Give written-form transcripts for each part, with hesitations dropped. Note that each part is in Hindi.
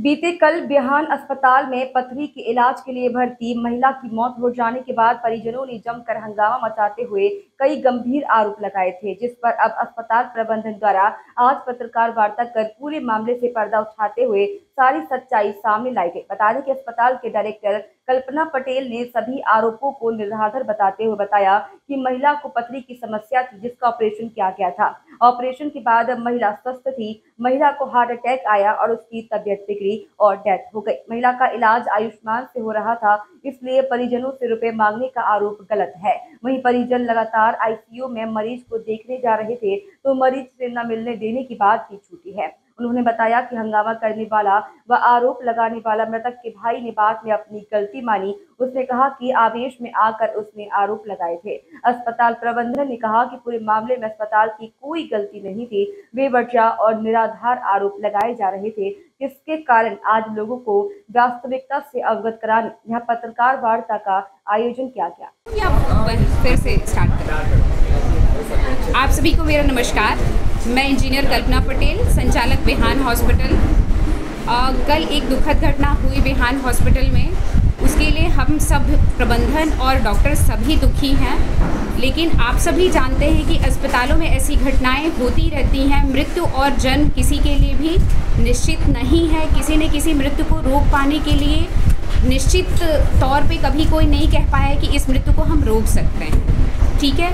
बीते कल बिहान अस्पताल में पथरी के इलाज के लिए भर्ती महिला की मौत हो जाने के बाद परिजनों ने जमकर हंगामा मचाते हुए कई गंभीर आरोप लगाए थे, जिस पर अब अस्पताल प्रबंधन द्वारा आज पत्रकार वार्ता कर पूरे मामले से पर्दा उठाते हुए सारी सच्चाई सामने लाई गई। बता दें कि अस्पताल के डायरेक्टर कल्पना पटेल ने सभी आरोपों को निराधार बताते हुए बताया कि महिला को पथरी की समस्या थी, जिसका ऑपरेशन किया गया था। ऑपरेशन के बाद महिला स्वस्थ थी। महिला को हार्ट अटैक आया और उसकी तबीयत बिगड़ी और डेथ हो गई। महिला का इलाज आयुष्मान से हो रहा था, इसलिए परिजनों से रुपए मांगने का आरोप गलत है। वहीं परिजन लगातार आईसीयू में मरीज को देखने जा रहे थे, तो मरीज से न मिलने देने की बात भी छूटी है। उन्होंने बताया कि हंगामा करने वाला व आरोप लगाने वाला मृतक के भाई ने बाद में अपनी गलती मानी। उसने कहा कि आवेश में आकर उसने आरोप लगाए थे। अस्पताल प्रबंधन ने कहा कि पूरे मामले में अस्पताल की कोई गलती नहीं थी, बेवजह और निराधार आरोप लगाए जा रहे थे, जिसके कारण आज लोगों को वास्तविकता से अवगत कराने यहाँ पत्रकार वार्ता का आयोजन किया गया। फिर से स्टार्ट करें। आप सभी को मेरा नमस्कार। मैं इंजीनियर कल्पना पटेल, संचालक बिहान हॉस्पिटल। कल एक दुखद घटना हुई बिहान हॉस्पिटल में, उसके लिए हम सब प्रबंधन और डॉक्टर सभी दुखी हैं। लेकिन आप सभी जानते हैं कि अस्पतालों में ऐसी घटनाएं होती रहती हैं। मृत्यु और जन्म किसी के लिए भी निश्चित नहीं है। किसी न किसी मृत्यु को रोक पाने के लिए निश्चित तौर पे कभी कोई नहीं कह पाया कि इस मृत्यु को हम रोक सकते हैं। ठीक है,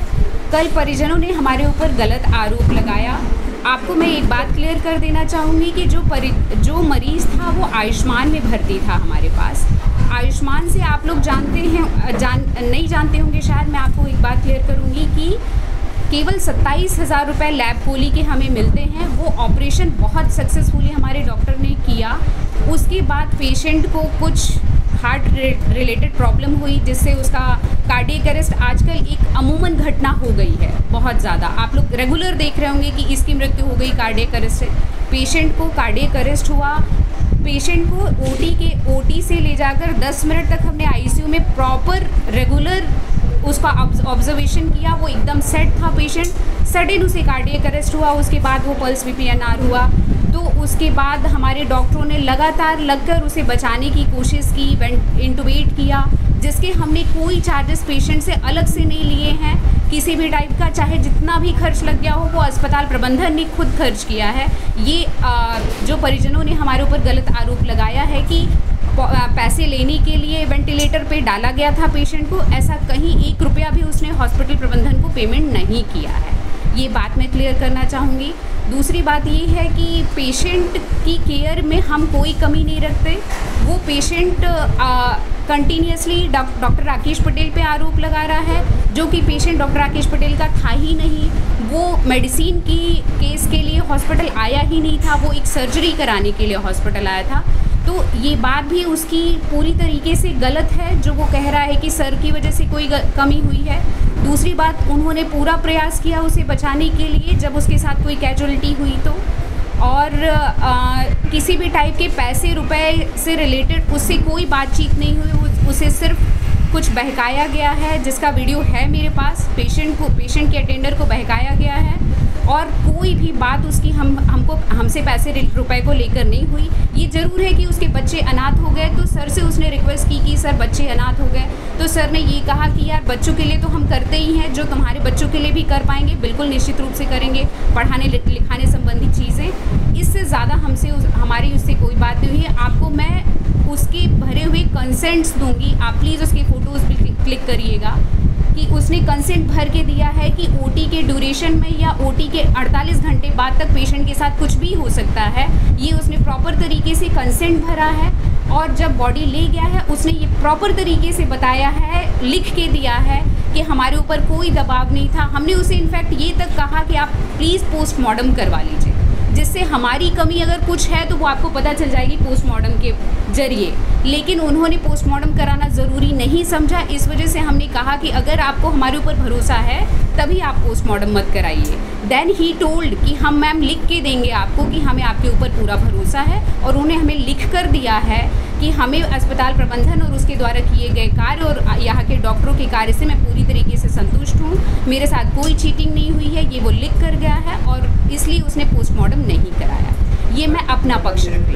कल परिजनों ने हमारे ऊपर गलत आरोप लगाया। आपको मैं एक बात क्लियर कर देना चाहूँगी कि जो मरीज़ था वो आयुष्मान में भर्ती था हमारे पास। आयुष्मान से आप लोग जानते हैं, नहीं जानते होंगे शायद। मैं आपको एक बात क्लियर करूँगी कि केवल 27,000 रुपये लैब पोली के हमें मिलते हैं। वो ऑपरेशन बहुत सक्सेसफुली हमारे डॉक्टर ने किया। उसके बाद पेशेंट को कुछ हार्ट रिलेटेड प्रॉब्लम हुई, जिससे उसका कार्डियक अरेस्ट आजकल एक अमूमन घटना हो गई है बहुत ज़्यादा। आप लोग रेगुलर देख रहे होंगे कि इसकी मृत्यु हो गई कार्डियक अरेस्ट से। पेशेंट को कार्डियक अरेस्ट हुआ। पेशेंट को ओटी से ले जाकर 10 मिनट तक हमने आईसीयू में प्रॉपर रेगुलर उसका ऑब्जर्वेशन किया। वो एकदम सेट था पेशेंट। सडन उसे कार्डियक अरेस्ट हुआ। उसके बाद वो पल्स वीपीएनआर हुआ। तो उसके बाद हमारे डॉक्टरों ने लगातार लगकर उसे बचाने की कोशिश की, इंटुबेट किया, जिसके हमने कोई चार्जेस पेशेंट से अलग से नहीं लिए हैं किसी भी टाइप का। चाहे जितना भी खर्च लग गया हो वो अस्पताल प्रबंधन ने खुद खर्च किया है। ये जो परिजनों ने हमारे ऊपर गलत आरोप लगाया है कि पैसे लेने के लिए वेंटिलेटर पे डाला गया था पेशेंट को, ऐसा कहीं 1 रुपया भी उसने हॉस्पिटल प्रबंधन को पेमेंट नहीं किया है। ये बात मैं क्लियर करना चाहूँगी। दूसरी बात ये है कि पेशेंट की केयर में हम कोई कमी नहीं रखते। वो patient continuously doctor Rakesh Patel पे आरोप लगा रहा है, जो कि पेशेंट डॉक्टर राकेश पटेल का था ही नहीं। वो मेडिसिन की केस के लिए हॉस्पिटल आया ही नहीं था, वो एक सर्जरी कराने के लिए हॉस्पिटल आया था। तो ये बात भी उसकी पूरी तरीके से गलत है, जो वो कह रहा है कि सर की वजह से कोई कमी हुई है। दूसरी बात, उन्होंने पूरा प्रयास किया उसे बचाने के लिए जब उसके साथ कोई कैजुअलिटी हुई तो। और किसी भी टाइप के पैसे रुपए से रिलेटेड उससे कोई बातचीत नहीं हुई। उसे सिर्फ कुछ बहकाया गया है, जिसका वीडियो है मेरे पास। पेशेंट के अटेंडर को बहकाया गया है और कोई भी बात उसकी हमसे पैसे रुपए को लेकर नहीं हुई। ये ज़रूर है कि उसके बच्चे अनाथ हो गए, तो सर से उसने रिक्वेस्ट की कि सर बच्चे अनाथ हो गए, तो सर ने ये कहा कि यार बच्चों के लिए तो हम करते ही हैं, जो तुम्हारे बच्चों के लिए भी कर पाएंगे बिल्कुल निश्चित रूप से करेंगे, पढ़ाने लिखाने संबंधी चीज़ें। इससे ज़्यादा हमारी उससे कोई बात नहीं हुई है। आपको मैं उसके भरे हुए कंसेंट्स दूंगी, आप प्लीज़ उसकी फ़ोटोज़ भी क्लिक करिएगा कि उसने कंसेंट भर के दिया है कि ओटी के ड्यूरेशन में या ओटी के 48 घंटे बाद तक पेशेंट के साथ कुछ भी हो सकता है। ये उसने प्रॉपर तरीके से कंसेंट भरा है। और जब बॉडी ले गया है, उसने ये प्रॉपर तरीके से बताया है, लिख के दिया है कि हमारे ऊपर कोई दबाव नहीं था। हमने उसे इनफैक्ट ये तक कहा कि आप प्लीज़ पोस्टमार्टम करवा लीजिए, जिससे हमारी कमी अगर कुछ है तो वो आपको पता चल जाएगी पोस्टमार्टम के जरिए। लेकिन उन्होंने पोस्टमार्टम कराना ज़रूरी नहीं समझा। इस वजह से हमने कहा कि अगर आपको हमारे ऊपर भरोसा है तभी आप पोस्टमार्टम मत कराइए। देन ही टोल्ड कि हम मैम लिख के देंगे आपको कि हमें आपके ऊपर पूरा भरोसा है। और उन्होंने हमें लिख कर दिया है कि हमें अस्पताल प्रबंधन और उसके द्वारा किए गए कार्य और यहाँ के डॉक्टरों के कार्य से मैं पूरी तरीके से संतुष्ट हूँ। मेरे साथ कोई चीटिंग नहीं हुई है, ये वो लिख कर गया है और इसलिए उसने पोस्टमार्टम नहीं कराया। ये मैं अपना पक्ष रख रही हूँ।